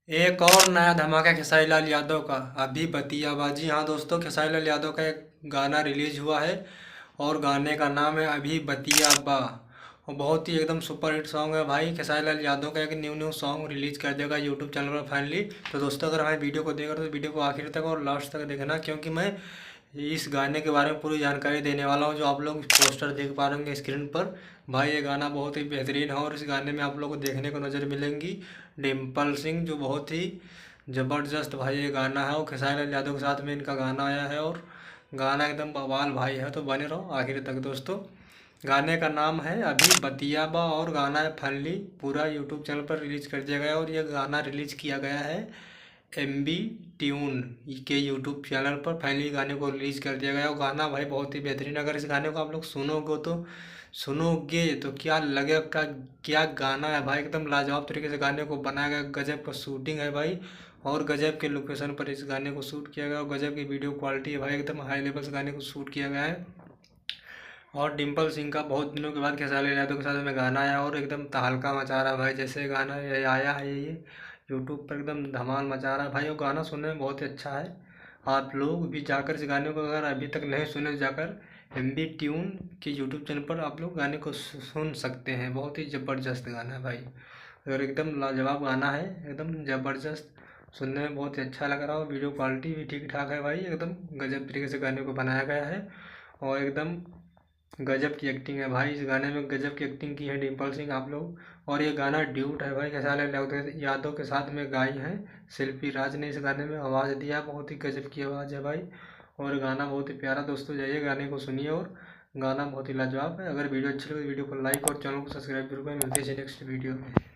एक और नया धमाका खेसारी लाल यादव का अभी बतियाबाजी। हाँ दोस्तों, खेसारी लाल यादव का एक गाना रिलीज हुआ है और गाने का नाम है अभी बतियाबा। और बहुत ही एकदम सुपर हिट सॉन्ग है भाई। खेसारी लाल यादव का एक न्यू सॉन्ग रिलीज कर देगा यूट्यूब चैनल पर फाइनली। तो दोस्तों, अगर हमारे वीडियो को देख रहे हो तो वीडियो को आखिर तक और लास्ट तक देखना, क्योंकि मैं इस गाने के बारे में पूरी जानकारी देने वाला हूँ। जो आप लोग पोस्टर देख पा रहे होंगे स्क्रीन पर, भाई ये गाना बहुत ही बेहतरीन है और इस गाने में आप लोग को देखने को नज़र मिलेंगी डिम्पल सिंह, जो बहुत ही ज़बरदस्त भाई ये गाना है। और खेसारी लाल यादव के साथ में इनका गाना आया है और गाना एकदम बवाल भाई है। तो बने रहो आखिर तक दोस्तों। गाने का नाम है अभी बतियाबा और गाना है फाइनली पूरा यूट्यूब चैनल पर रिलीज कर दिया गया है। और यह गाना रिलीज किया गया है MB ट्यून के यूट्यूब चैनल पर। फाइनली गाने को रिलीज कर दिया गया और गाना भाई बहुत ही बेहतरीन। अगर इस गाने को आप लोग सुनोगे तो क्या लगेगा, क्या गाना है भाई। एकदम लाजवाब तरीके से गाने को बनाया गया, गजब का शूटिंग है भाई और गजब के लोकेशन पर इस गाने को शूट किया गया और गजब की वीडियो क्वालिटी है भाई। एकदम हाई लेवल से गाने को शूट किया गया है। और डिम्पल सिंह का बहुत दिनों के बाद खेसारी लाल यादव के साथ में गाना आया और एकदम तहलका मचा रहा है भाई। जैसे गाना ये आया है, ये यूट्यूब पर एकदम धमाल मचा रहा है भाई। और गाना सुनने में बहुत ही अच्छा है। आप लोग भी जाकर इस गाने को अगर अभी तक नहीं सुने तो जाकर MB ट्यून के यूट्यूब चैनल पर आप लोग गाने को सुन सकते हैं। बहुत ही ज़बरदस्त गाना है भाई और एकदम लाजवाब गाना है, एकदम ज़बरदस्त। सुनने में बहुत ही अच्छा लग रहा है और वीडियो क्वालिटी भी ठीक ठाक है भाई। एकदम गजब तरीके से गाने को बनाया गया है और एकदम गजब की एक्टिंग है भाई। इस गाने में गजब की एक्टिंग की है डिम्पल सिंह आप लोग। और ये गाना ड्यूट है भाई, खेसारी लाल यादव के साथ में गाई हैं शिल्पी राज ने इस गाने में आवाज़ दिया। बहुत ही गजब की आवाज़ है भाई और गाना बहुत ही प्यारा। दोस्तों जाइए गाने को सुनिए और गाना बहुत ही लाजवाब है। अगर वीडियो अच्छी लगे तो वीडियो को लाइक और चैनल को सब्सक्राइब जरूर करें। मिलते हैं नेक्स्ट वीडियो में।